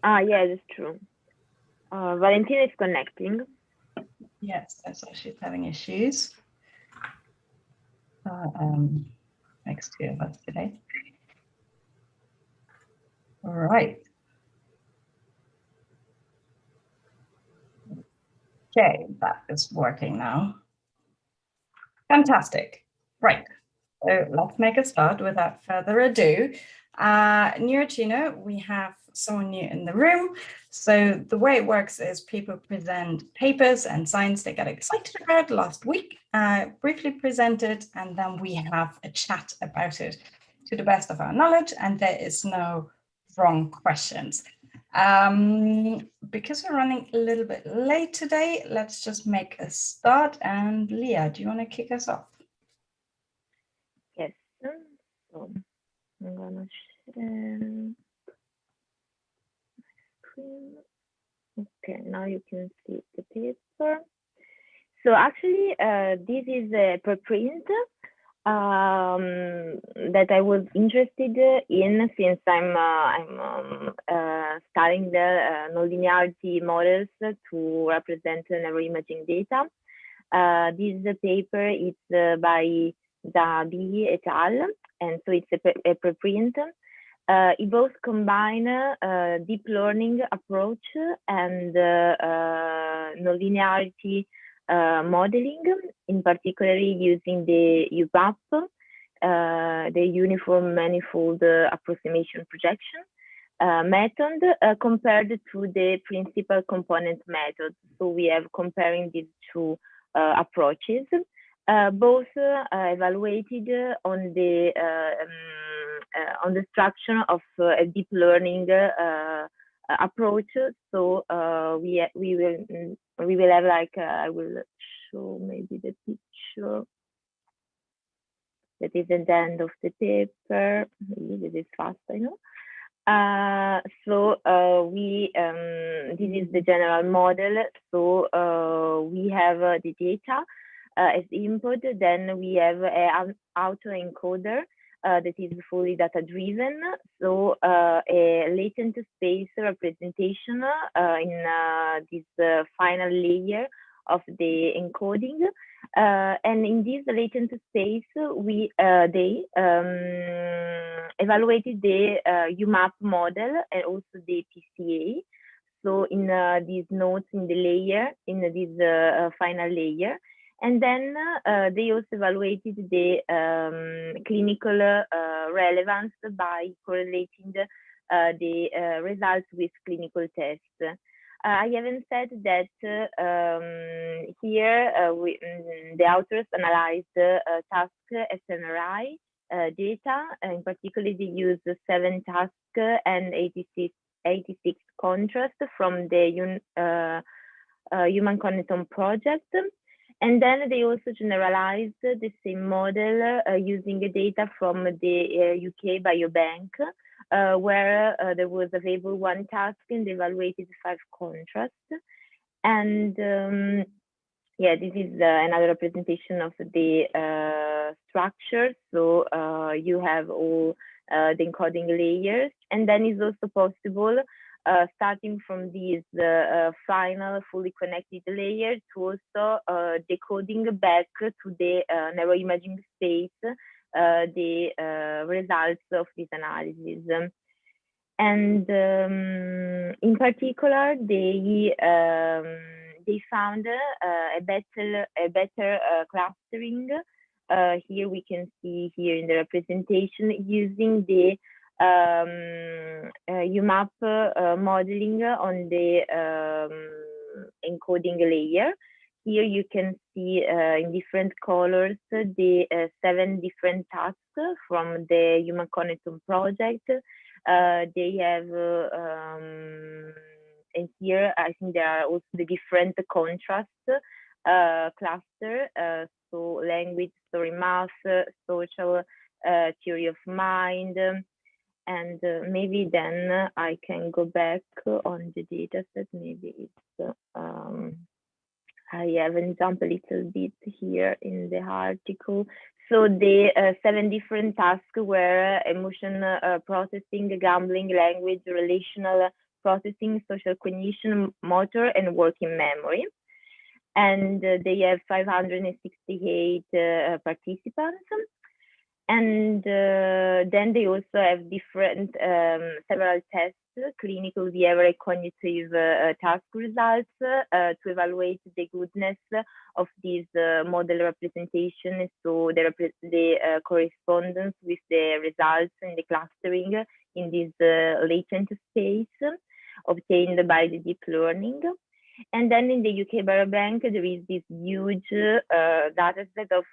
Yeah, that's true. Valentina is connecting. Yes, so she's having issues. Next two of us today. All right. Okay, that is working now. Fantastic. Right. So let's make a start without further ado. Neuroccino, we have someone new in the room. So the way it works is people present papers and science they got excited about last week, briefly present it, and then we have a chat about it to the best of our knowledge, and there is no wrong questions. Because we're running a little bit late today, let's just make a start. And Leah, do you want to kick us off? Yes. So I'm gonna share my screen. Okay, now you can see the paper. So actually, this is a preprint that I was interested in since I'm studying the nonlinearity models to represent neuroimaging data. This paper is by Dabi et al. And so it's a preprint. It both combine deep learning approach and nonlinearity modeling, in particular using the UMAP, the Uniform Manifold Approximation Projection method compared to the principal component method. So we have comparing these two approaches, both evaluated on the structure of a deep learning approach. So we will have like I will show maybe the picture that is at the end of the paper. Maybe this is fast, I know. This is the general model. So we have the data as input. Then we have an autoencoder that is fully data driven. So a latent space representation in this final layer of the encoding. And in this latent space, they evaluated the UMAP model and also the PCA. So in these nodes in the layer, in this final layer. And then they also evaluated the clinical relevance by correlating the results with clinical tests. I haven't said that here the authors analyzed task SNRI data. In particular, they use 7 tasks and 86 contrast from the Human Cognitive Project. And then they also generalized the same model using data from the UK Biobank, where there was available 1 task and they evaluated 5 contrasts. And yeah, this is another representation of the structure. So you have all the encoding layers, and then it's also possible starting from these final fully connected layers to also decoding back to the neuroimaging space the results of this analysis. And in particular, they found a better clustering. Here we can see here in the representation using the UMAP modeling on the encoding layer. Here you can see in different colors the 7 different tasks from the Human Cognitive Project. They have, and here I think there are also the different contrast cluster, so language, story, math, social, theory of mind, and maybe then I can go back on the data set. Maybe it's I haven't jumped a little bit here in the article. So the 7 different tasks were emotion processing, gambling, language, relational, processing, social cognition, motor, and working memory. And they have 568 participants. And then they also have different several tests, clinical, behavioral, cognitive task results to evaluate the goodness of this model representation. So the correspondence with the results and the clustering in this latent space obtained by the deep learning. And then in the UK Biobank, there is this huge data set of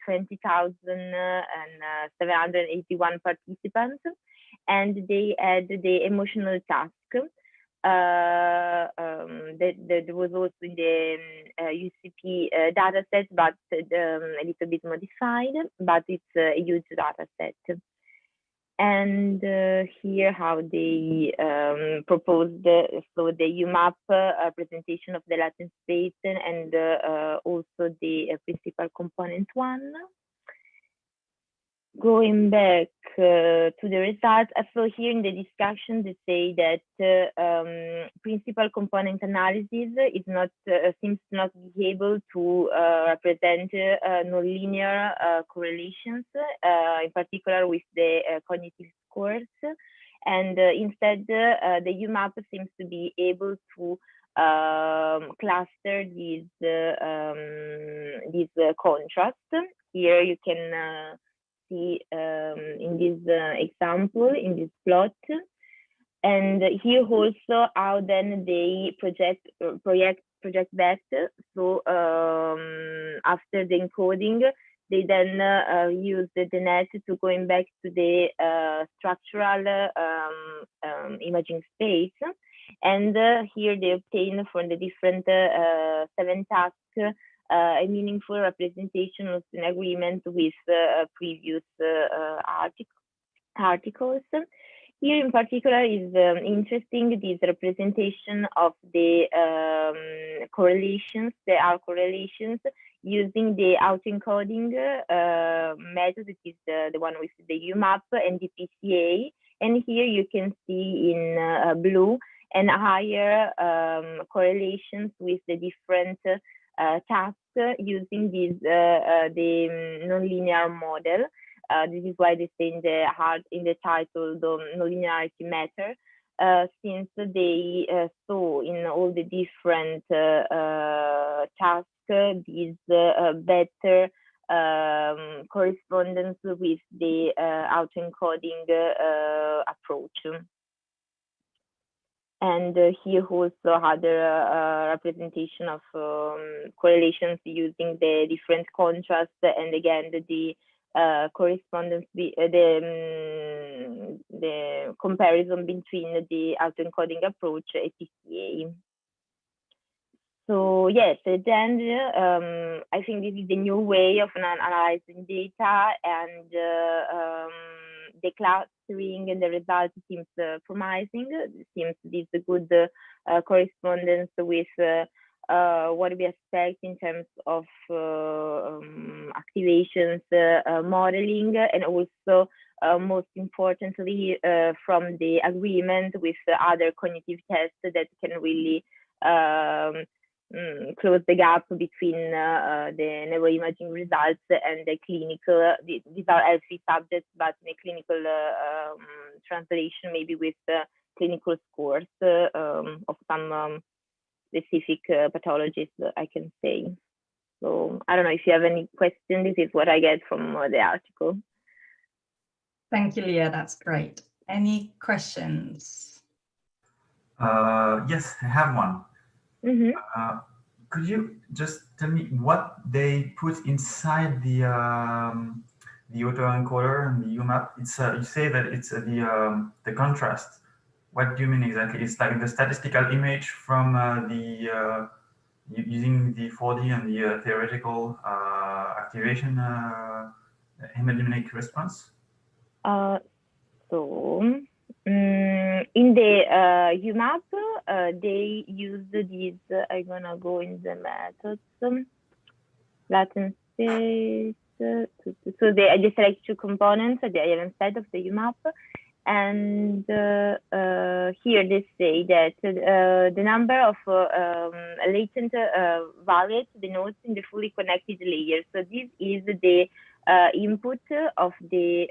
20,781 participants, and they had the emotional task. That was also in the UCP data set, but a little bit modified, but it's a huge data set. And here how they proposed so the UMAP presentation of the latent space and also the principal component one. Going back to the results, so here in the discussion they say that principal component analysis is not seems not be able to represent nonlinear correlations, in particular with the cognitive scores, and instead the UMAP seems to be able to cluster these contrasts. Here you can see in this example, in this plot, and here also how then they project back. So after the encoding, they then use the net to going back to the structural imaging space, and here they obtain from the different 7 tasks a meaningful representation of an agreement with previous articles. Here in particular is interesting this representation of the correlations. There are correlations using the autoencoding method, that is the one with the UMAP and the PCA. And here you can see in blue and higher correlations with the different tasks using this the nonlinear model. This is why they say in the title the nonlinearity matter, since they saw in all the different tasks this better correspondence with the autoencoding approach. And here also other representation of correlations using the different contrasts, and again the correspondence, the comparison between the autoencoding approach and PCA. So yes, then I think this is the new way of analyzing data, and the clustering and the results seems promising. It seems this is a good correspondence with what we expect in terms of activations, modeling, and also most importantly from the agreement with other cognitive tests that can really close the gap between the neuroimaging results and the clinical. These are healthy subjects, but in a clinical translation, maybe with clinical scores of some specific pathologies, I can say. So I don't know if you have any questions. This is what I get from the article. Thank you, Leah. That's great. Any questions? Yes, I have one. Mm-hmm. Could you just tell me what they put inside the autoencoder and the UMAP? It's you say that it's the contrast. What do you mean exactly? It's like the statistical image from using the 4D and the theoretical activation hemodynamic response. In the UMAP, they use these. I'm gonna go in the methods. Latent space. So they select 2 components at the IM side of the UMAP, And here they say that the number of latent values denotes in the fully connected layer. So this is the input of the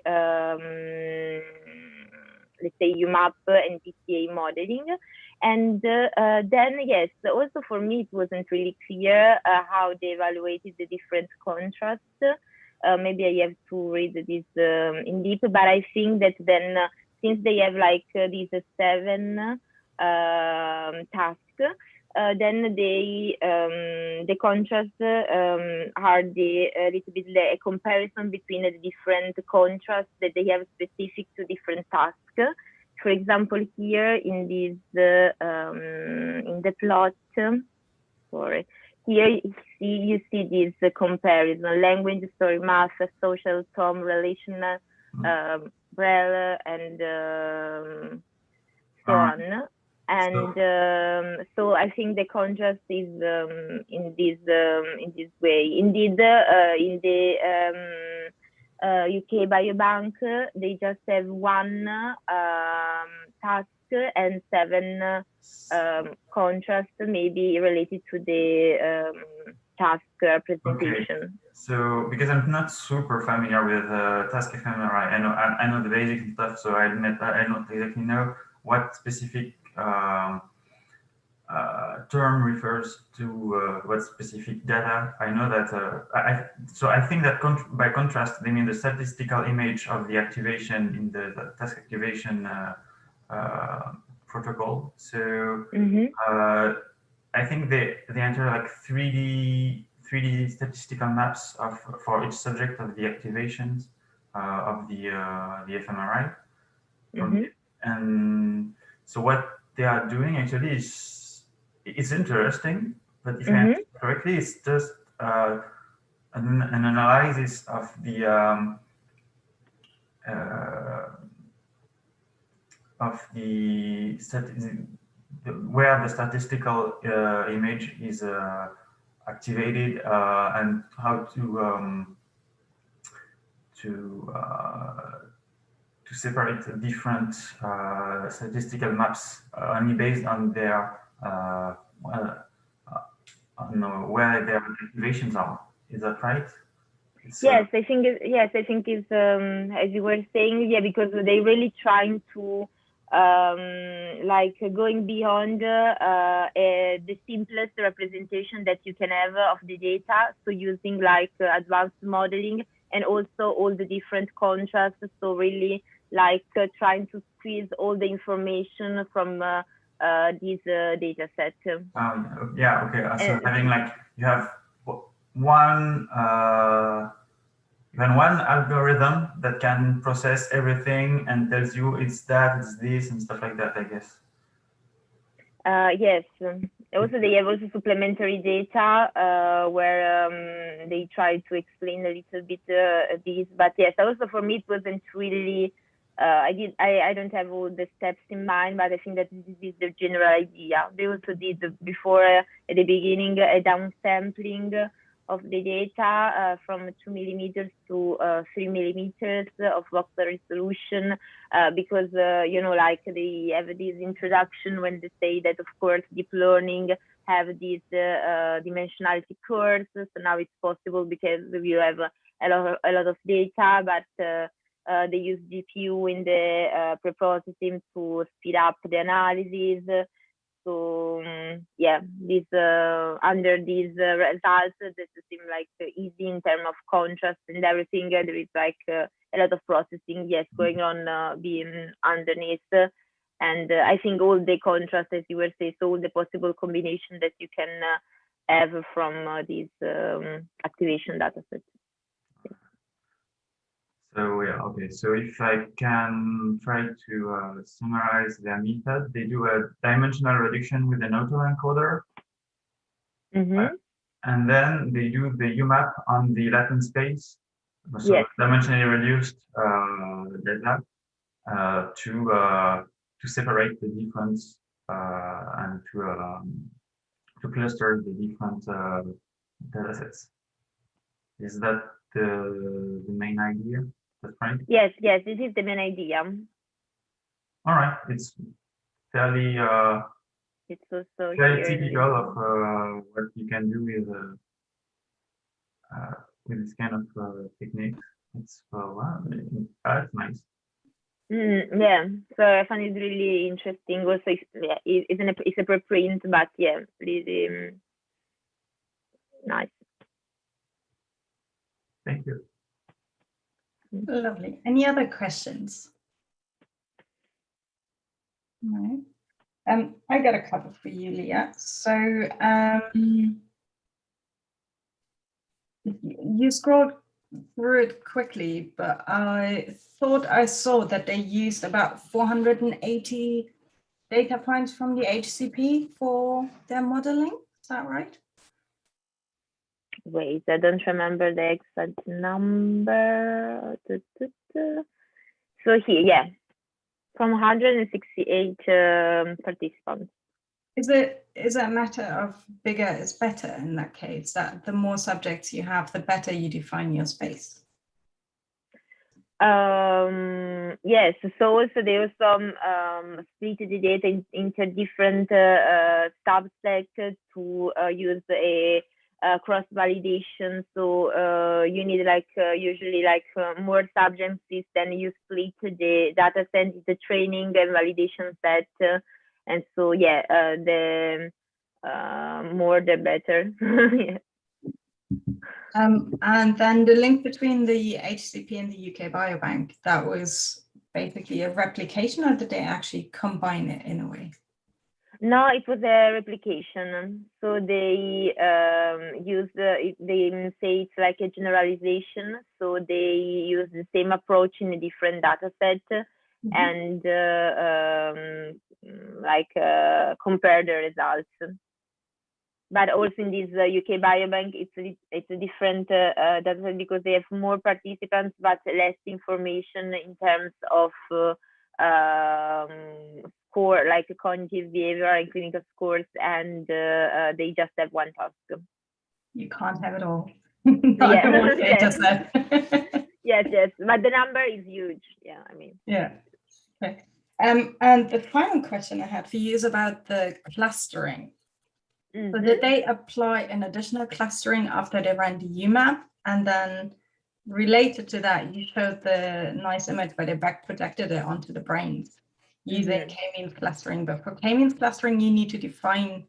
let's say UMAP and PCA modeling. And then, yes, also for me, it wasn't really clear how they evaluated the different contrasts. Maybe I have to read this in deep, but I think that then since they have like these 7 tasks, then they the contrast are the little bit a comparison between the different contrasts that they have specific to different tasks. For example, here in this in the plot, sorry. Here you see this comparison: language, story, math, social, tone, relational, Braille, and so on. And so I think the contrast is in this way. Indeed, in the UK Biobank, they just have 1 task and 7 contrasts, maybe related to the task presentation. Okay. So because I'm not super familiar with task fMRI, I know the basic stuff, so I don't exactly know what specific term refers to what specific data. I know that I think that by contrast they mean the statistical image of the activation in the task activation protocol. So I think they enter like 3D statistical maps for each subject of the activations of the fMRI. And so what they are doing actually is it's interesting, but if I understand correctly, it's just an analysis of the where the statistical image is activated and how to separate the different statistical maps only based on their on where their activations are. Is that right? Yes, I think it's as you were saying, yeah, because they really trying to like going beyond the simplest representation that you can have of the data. So using like advanced modeling and also all the different contrasts. So really like trying to squeeze all the information from this data set. Yeah, okay. So having like you have one algorithm that can process everything and tells you it's that, it's this, and stuff like that, I guess. Yes. Also, they have also supplementary data where they try to explain a little bit this. But yes, also for me, it wasn't really. I don't have all the steps in mind, but I think that this is the general idea. They also did before at the beginning a downsampling of the data from 2 millimeters to 3 millimeters of voxel resolution, because you know, like they have this introduction when they say that of course deep learning have these dimensionality curves. So now it's possible because we have a lot of data, but they use GPU in the preprocessing to speed up the analysis. So yeah, this under these results that seem like easy in terms of contrast and everything. There is like a lot of processing, yes, going on being underneath. And I think all the contrast, as you were saying, so all the possible combination that you can have from these activation data sets. So yeah, okay. So if I can try to summarize their method, they do a dimensional reduction with an autoencoder, and then they do the UMAP on the latent space, so yes, dimensionally reduced data to separate the difference and to cluster the different data sets. Is that the main idea? That's right. Yes, this is the main idea. All right, it's fairly It's also fairly here. typical of what you can do with this kind of techniques. It's wow, that's nice. Yeah, so I find it really interesting. Also, yeah, it's a preprint, but yeah, really nice. Thank you. Lovely. Any other questions? No. I got a couple for you, Leah. So you scrolled through it quickly, but I thought I saw that they used about 480 data points from the HCP for their modeling. Is that right? Wait, I don't remember the exact number. So here, yeah, from 168 participants. Is it a matter of bigger is better in that case, that the more subjects you have, the better you define your space? Yes, so also there was some split the data into different subsets to use a cross validation. So you need like usually like more subjects, then you split the data set into training and validation set, and so yeah, the more the better. Yeah. And then the link between the HCP and the UK Biobank, that was basically a replication, or did they actually combine it in a way? No, it was a replication. So they use they say it's like a generalization. So they use the same approach in a different data set and compare the results. But also in this UK Biobank, it's a different data set because they have more participants but less information in terms of score, like cognitive behavior and clinical scores, and they just have one task. You can't have it all. Yeah. Data set. Yes, but the number is huge. Yeah, I mean. Yeah. Okay. And the final question I had for you is about the clustering. So did they apply an additional clustering after they ran the UMAP? And then related to that, you showed the nice image where they back projected it onto the brains using k-means clustering. But for k-means clustering, you need to define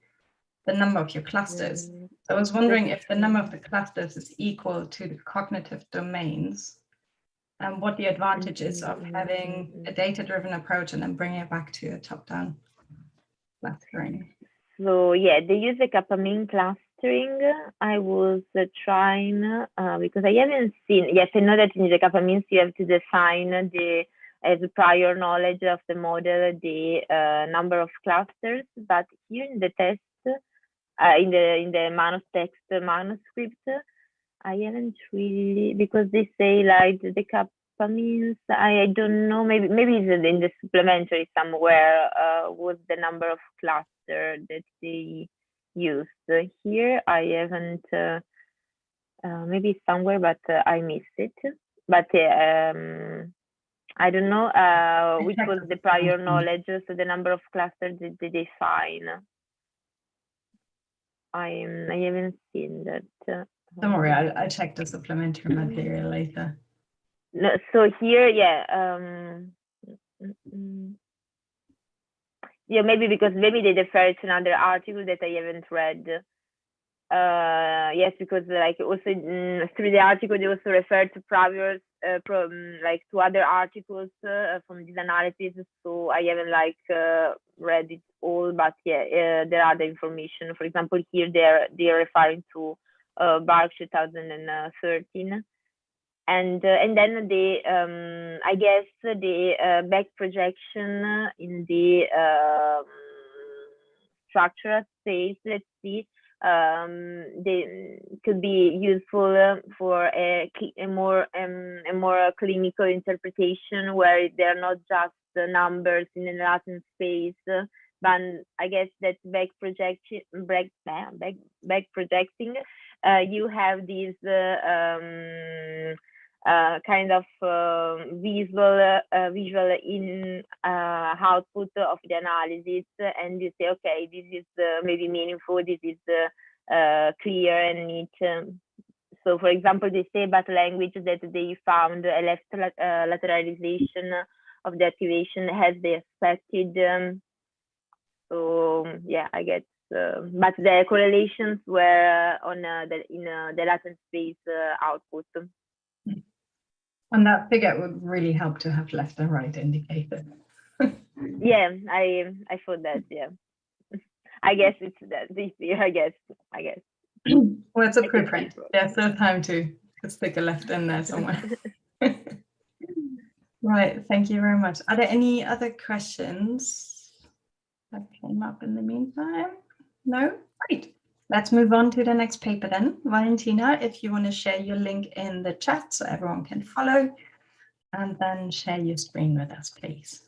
the number of your clusters. So I was wondering if the number of the clusters is equal to the cognitive domains, and what the advantage is of having a data-driven approach and then bringing it back to a top-down clustering. So yeah, they use the Kappa-mean clustering. I was trying because I haven't seen. Yes, I know that in the Kappa-means you have to define as prior knowledge of the model the number of clusters. But here in the test, in the manus text manuscript, I haven't really, because they say like the Kappa-means. I don't know. Maybe it's in the supplementary somewhere. Was the number of clusters that they used. Here I haven't, maybe somewhere, but I missed it. But I don't know which was the prior knowledge, so the number of clusters that they define. I haven't seen that. Don't worry, I'll check the supplementary material later. No, so here, yeah. Yeah, maybe because maybe they defer to another article that I haven't read. Yes, because like also through the article they also refer to prior like to other articles from this analysis. So I haven't like read it all, but yeah, there are the information. For example, here they're referring to Bark 2013. And then the I guess the back projection in the structural space, let's see, they could be useful for a more clinical interpretation where they're not just the numbers in the latent space, but I guess that back projecting, you have these kind of visual in output of the analysis, and you say, okay, this is maybe meaningful, this is clear and neat. So, for example, they say about language that they found a left lateralization of the activation as they expected. So, yeah, I guess. But the correlations were on in the latent space output. And that figure would really help to have left and right indicated. Yeah, I thought that. Yeah, I guess it's that this year. I guess. Well, it's a preprint. There's still time to stick a left in there somewhere. Right. Thank you very much. Are there any other questions that came up in the meantime? No? Great. Let's move on to the next paper then. Valentina, if you want to share your link in the chat so everyone can follow, and then share your screen with us, please.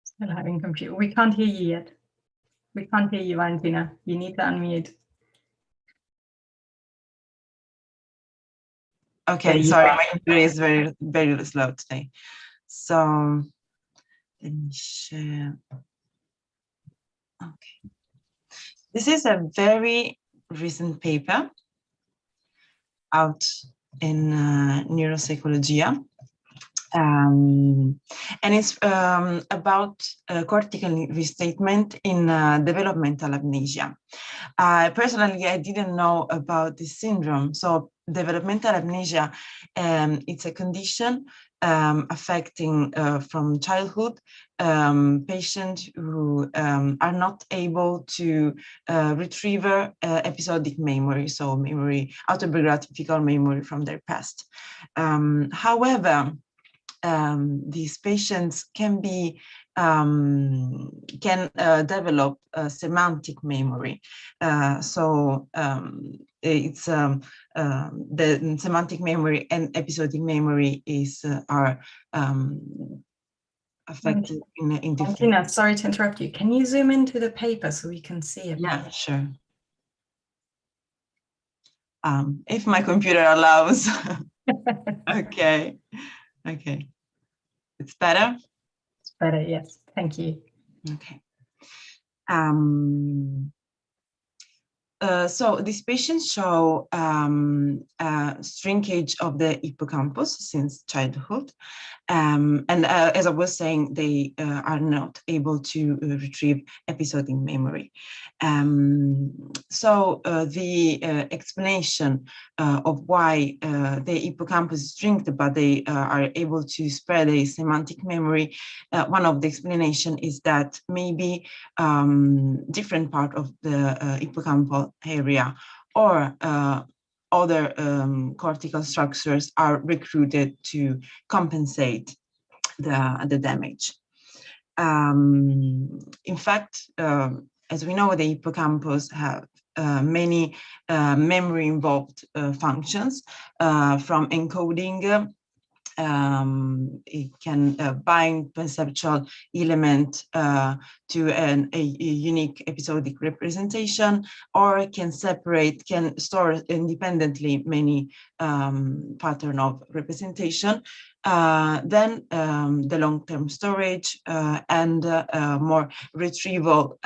Still having computer. We can't hear you yet. We can't hear you, Valentina. You need to unmute. Okay, sorry, my computer is very slow today. So let me share. Okay. This is a very recent paper out in Neuropsychologia. And it's about cortical restatement in developmental amnesia. Personally, I didn't know about this syndrome. So developmental amnesia, it's a condition affecting from childhood patients who are not able to retrieve episodic memory, so memory, autobiographical memory from their past. However, these patients can be develop semantic memory. It's the semantic memory and episodic memory are affected in different. Tina, sorry to interrupt you. Can you zoom into the paper so we can see it? Yeah, sure. If my computer allows. Okay. Okay. It's better? It's better, yes. Thank you. Okay. So these patients show shrinkage of the hippocampus since childhood. And as I was saying, they are not able to retrieve episodic memory. So the explanation of why the hippocampus is shrinked, but they are able to spread a semantic memory, one of the explanation is that maybe different part of the hippocampal area or other cortical structures are recruited to compensate the damage. In fact, as we know, the hippocampus have many memory-involved functions, from encoding. It can bind perceptual element to a unique episodic representation, or can store independently many pattern of representation. Then the long-term storage and more retrieval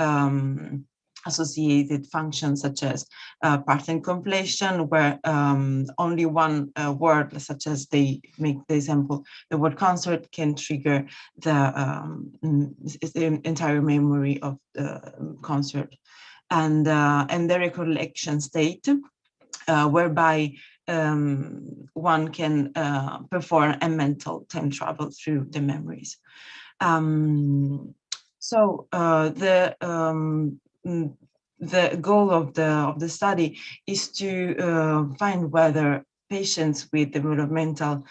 associated functions such as pattern completion, where only one word, such as they make the example, the word concert, can trigger the entire memory of the concert, and the recollection state, whereby one can perform a mental time travel through the memories. So the goal of the study is to find whether patients with developmental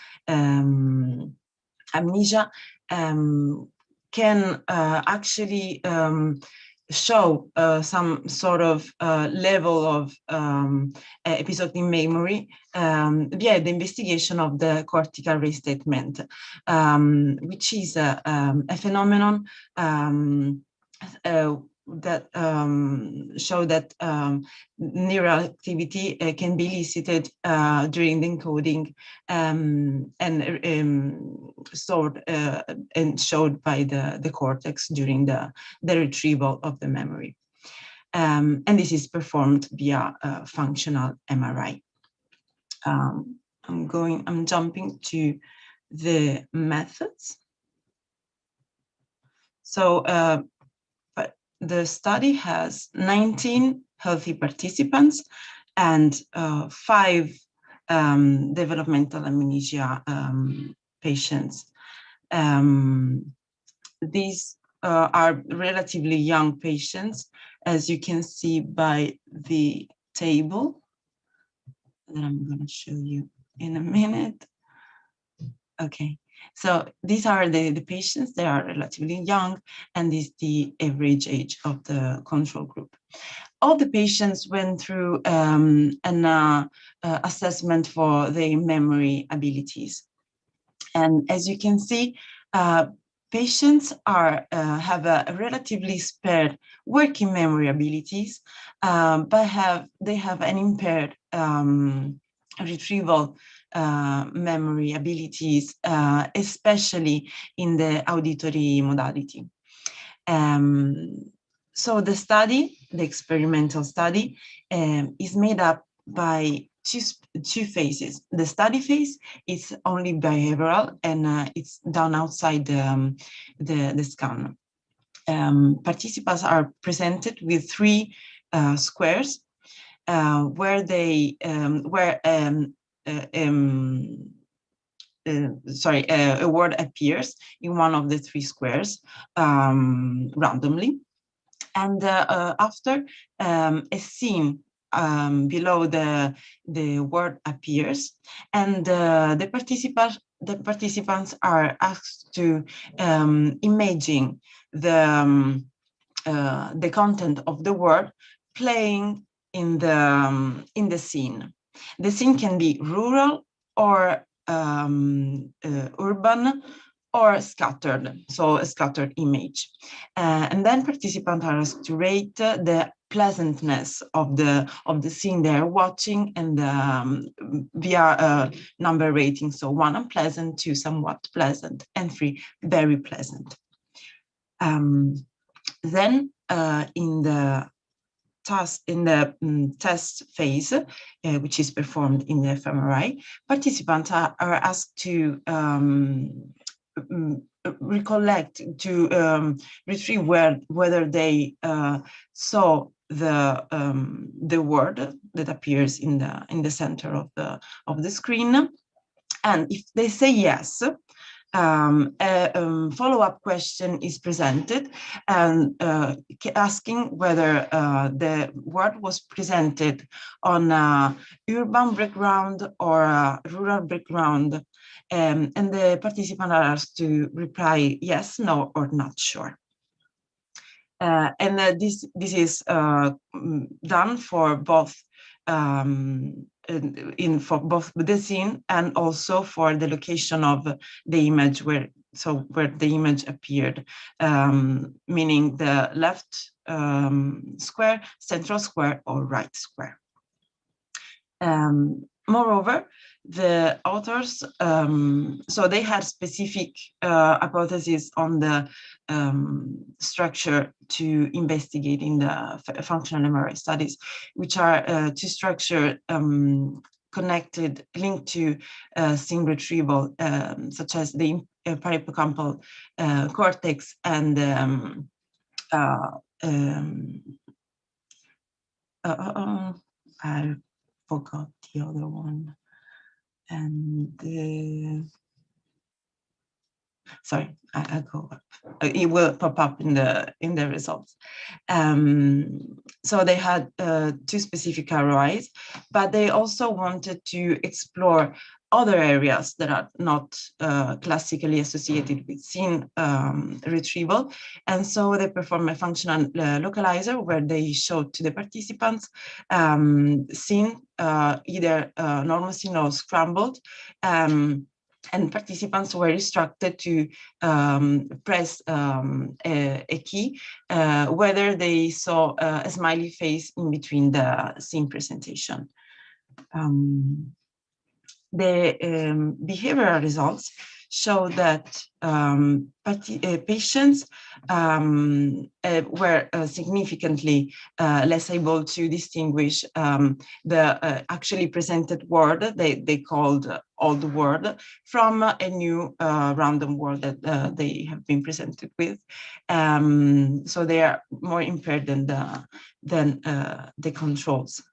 amnesia can actually show some sort of level of episodic memory via the investigation of the cortical restatement, which is a phenomenon that show that neural activity can be elicited during the encoding and stored and showed by the cortex during the retrieval of the memory. And this is performed via functional MRI. I'm jumping to the methods. So the study has 19 healthy participants and 5 developmental amnesia patients. These are relatively young patients, as you can see by the table that I'm going to show you in a minute. Okay, so these are the patients. They are relatively young, and this is the average age of the control group. All the patients went through an assessment for their memory abilities. And as you can see, patients have a relatively spared working memory abilities, but they have an impaired retrieval memory abilities, especially in the auditory modality. So the study, the experimental study, is made up by two phases. The study phase is only behavioral, and it's done outside the scan. Participants are presented with 3 squares where they a word appears in one of the 3 squares randomly, and after a scene below the word appears, and the participants are asked to imagine the content of the word playing in the scene. The scene can be rural or urban or scattered, so a scattered image. And then participants are asked to rate the pleasantness of the scene they're watching, and via number rating. So 1 unpleasant, 2 somewhat pleasant, and 3 very pleasant. Then in the test phase, which is performed in the fMRI, participants are asked to recollect, to retrieve whether they saw the word that appears in the center of the screen, and if they say yes, a follow-up question is presented, and asking whether the word was presented on a urban background or a rural background, and the participants are asked to reply yes, no, or not sure. And this is done for both for both the scene and also for the location of the image where the image appeared, meaning the left square, central square, or right square. Moreover, the authors, so they had specific hypotheses on the structure to investigate in the functional MRI studies, which are two structures connected, linked to scene retrieval, such as the parahippocampal cortex and I forgot the other one, and sorry, I'll go up. It will pop up in the results. So they had 2 specific ROIs, but they also wanted to explore other areas that are not classically associated with scene retrieval. And so they perform a functional localizer where they show to the participants scene, either normal scene or scrambled, and participants were instructed to press a key whether they saw a smiley face in between the scene presentation. The behavioral results show that patients were significantly less able to distinguish the actually presented word, they called old word, from a new random word that they have been presented with. So they are more impaired than the controls.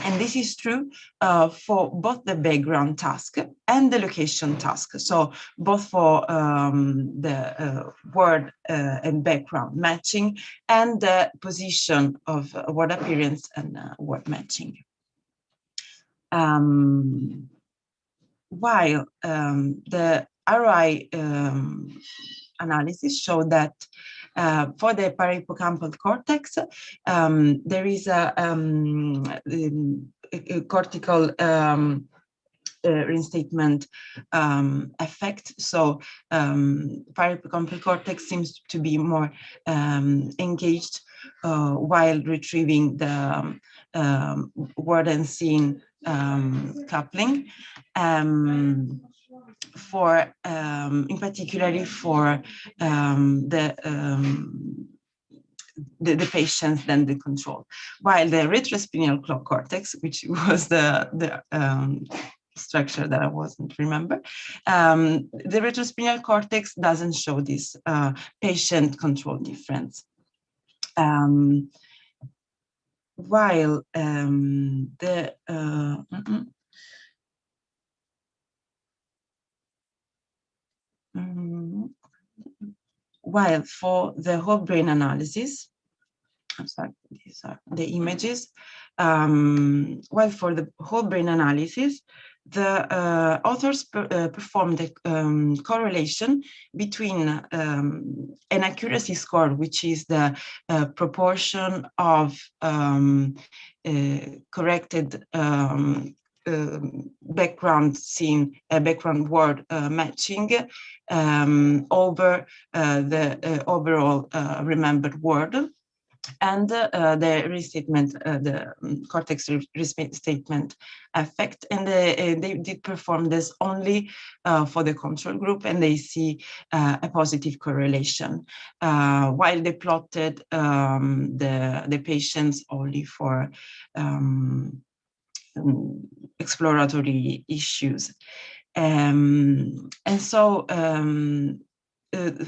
And this is true for both the background task and the location task. So both for the word and background matching and the position of word appearance and word matching. While the ROI analysis showed that for the parahippocampal cortex, there is a cortical reinstatement effect. So parahippocampal cortex seems to be more engaged while retrieving the word and scene coupling. For in particularly for the patients than the control, while the retrospinal cortex, which was the structure that I wasn't remember, the retrospinal cortex doesn't show this patient control difference. While while for the whole brain analysis, I'm sorry, these are the images. While for the whole brain analysis, the authors performed a correlation between an accuracy score, which is the proportion of corrected background scene, background word matching over the overall remembered word, and the restatement, the cortex restatement effect. And they did perform this only for the control group, and they see a positive correlation, while they plotted the patients only for exploratory issues. And so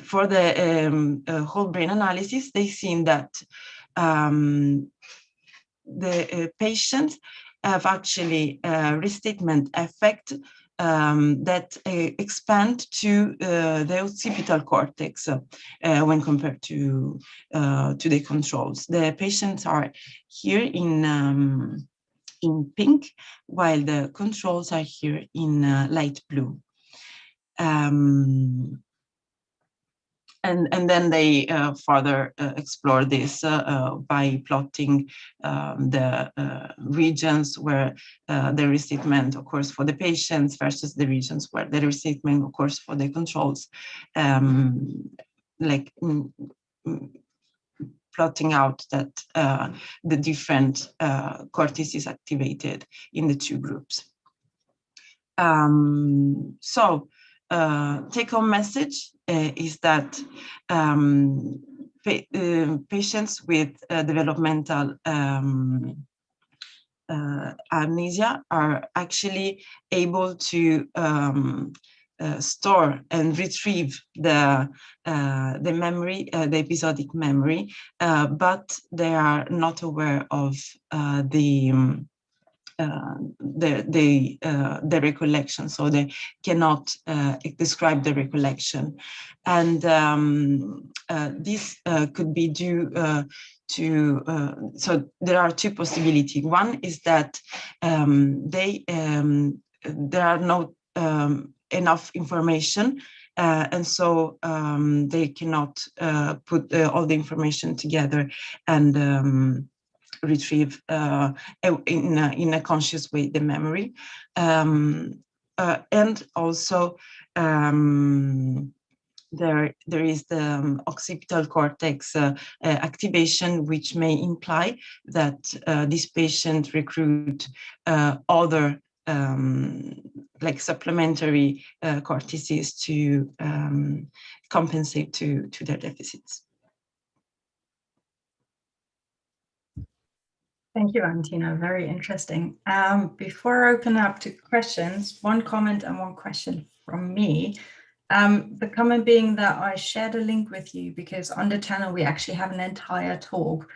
for the whole brain analysis, they've seen that the patients have actually restatement effect that expand to the occipital cortex when compared to the controls. The patients are here in pink, while the controls are here in light blue. And then they further explore this by plotting the regions where the restatement occurs for the patients versus the regions where the restatement occurs for the controls, like plotting out that the different cortices activated in the two groups. So take-home message is that patients with developmental amnesia are actually able to store and retrieve the memory, the episodic memory, but they are not aware of the recollection, so they cannot describe the recollection. And this could be due to, so there are two possibilities. One is that there are no enough information, and so they cannot put all the information together and retrieve in a conscious way the memory. And also there is the occipital cortex activation, which may imply that this patient recruit other like supplementary cortices to compensate to their deficits. Thank you, Valentina. Very interesting. Before I open up to questions, one comment and one question from me. The comment being that I shared a link with you because on the channel we actually have an entire talk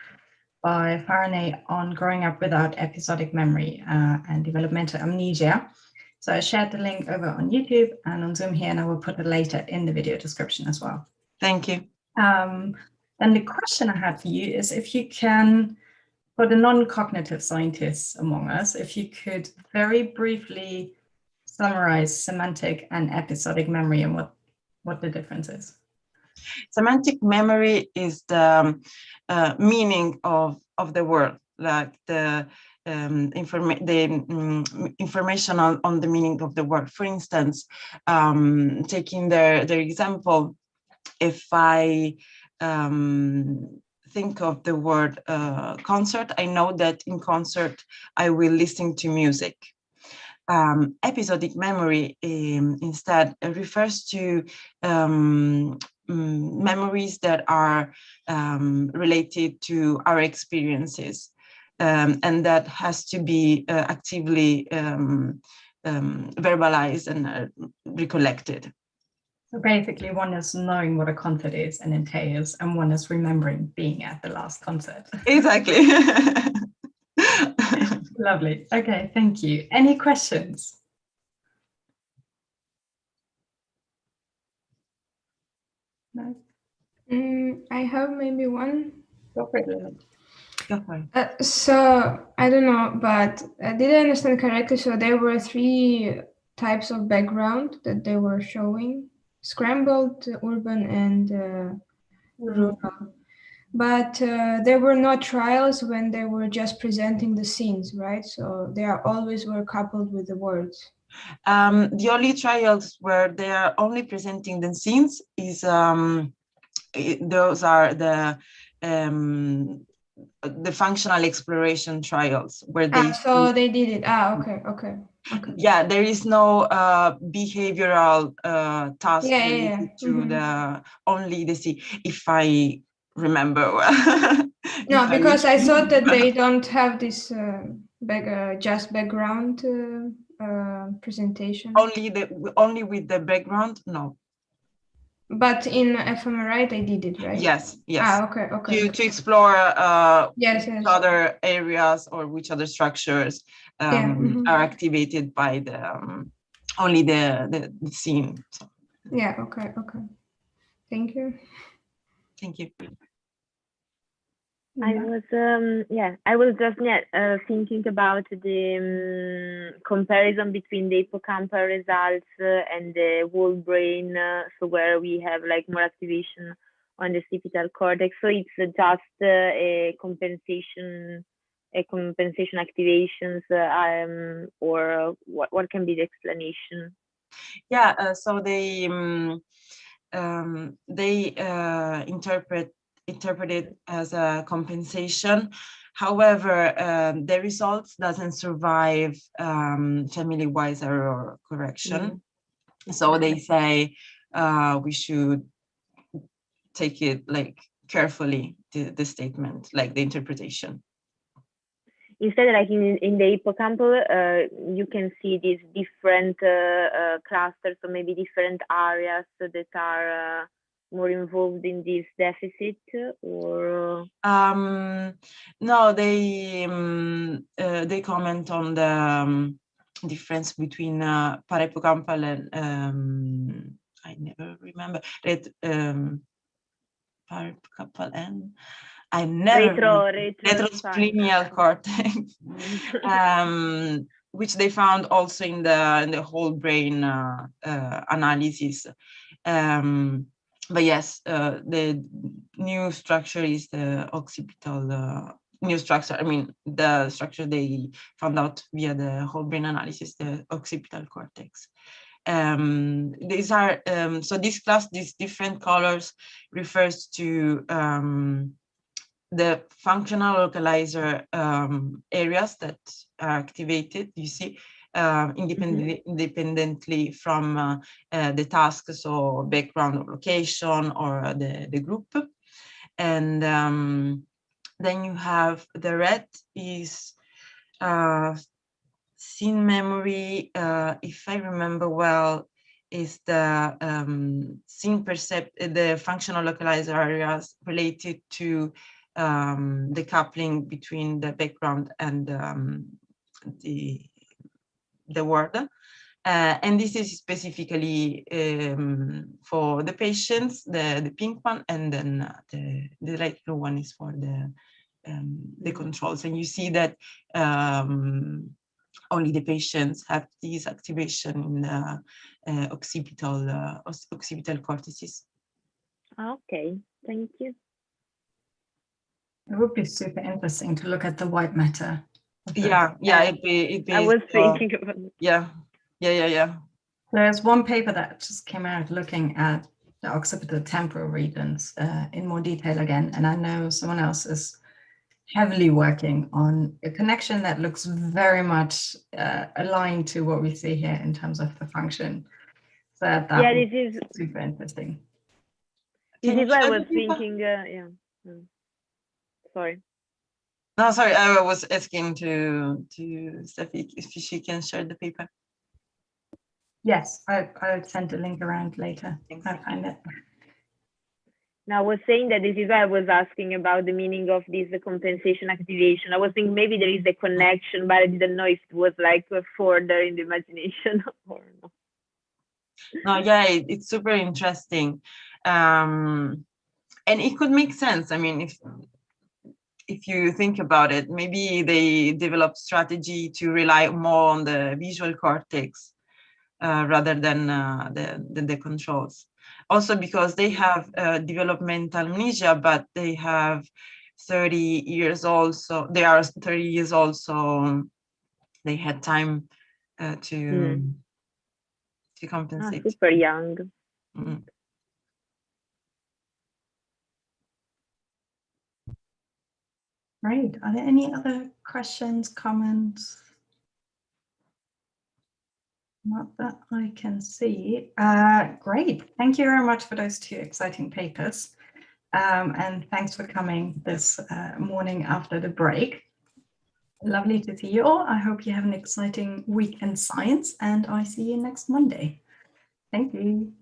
by Faraday on growing up without episodic memory and developmental amnesia. So I shared the link over on YouTube and on Zoom here, and I will put it later in the video description as well. Thank you. And the question I had for you is if you can, for the non-cognitive scientists among us, if you could very briefly summarize semantic and episodic memory and what the difference is. Semantic memory is the meaning of the word, like the information on the meaning of the word. For instance, taking the example, if I think of the word concert, I know that in concert I will listen to music. Episodic memory instead refers to memories that are related to our experiences, and that has to be actively verbalized and recollected. So basically one is knowing what a concert is and entails, and one is remembering being at the last concert. Exactly. Lovely. Okay, thank you. Any questions? No? I have maybe one. Go for it. Go for it. So I don't know, but did I understand correctly? So there were 3 types of background that they were showing: scrambled, urban, and rural. But there were no trials when they were just presenting the scenes, right? So they are always were coupled with the words. The only trials where they are only presenting the scenes is those are the functional exploration trials where they. So they did it. Okay. Yeah, there is no behavioral task related to the only the C. If I remember well. No, because I thought that they don't have this just background presentation. Only with the background, no. But in fMRI they did it, right? Yes. Okay. To explore yes. other areas or which other structures are activated by the only the scene. So. Yeah. Okay. Thank you. Thank you. I was just thinking about the comparison between the hippocampal results and the whole brain, so where we have like more activation on the occipital cortex. So it's just a compensation activations, or what can be the explanation? Yeah. So they interpret it as a compensation. However, the results doesn't survive family-wise error correction. So they say we should take it like carefully, the statement, like the interpretation. Instead, like in the hippocampal, you can see these different clusters, or maybe different areas that are more involved in this deficit, or no, they comment on the difference between parahippocampal and I never remember it, parahippocampal and I never retrosplenial cortex. which they found also in the whole brain analysis. But yes, the new structure is the occipital new structure. I mean, the structure they found out via the whole brain analysis, the occipital cortex. These are so this class, these different colors refers to the functional localizer areas that are activated, you see, independently from the tasks, so background or location or the group. And then you have the red is scene memory, if I remember well, is the scene the functional localizer areas related to the coupling between the background and the word. And this is specifically for the patients, the pink one, and then the light blue one is for the controls. And you see that only the patients have this activation in the occipital cortices. Okay, thank you. It would be super interesting to look at the white matter. Yeah, it'd be. I was thinking about it. Yeah. There's one paper that just came out looking at the occipital temporal regions in more detail again, and I know someone else is heavily working on a connection that looks very much aligned to what we see here in terms of the function. So that this is super interesting. This is what I was thinking. Yeah. Sorry. No, sorry. I was asking to Steffi if she can share the paper. Yes, I'll send a link around later. I'll find it. Now, I was saying that this is why I was asking about the meaning of this compensation activation. I was thinking maybe there is a connection, but I didn't know if it was like further in the imagination or not. No, yeah, it's super interesting. And it could make sense. I mean, if you think about it, maybe they develop strategy to rely more on the visual cortex rather than the controls. Also because they have developmental amnesia, but they have 30 years old, so they are 30 years old, so they had time to compensate. Super young. Great. Are there any other questions, comments? Not that I can see. Great. Thank you very much for those two exciting papers. And thanks for coming this morning after the break. Lovely to see you all. I hope you have an exciting week in science, and I see you next Monday. Thank you.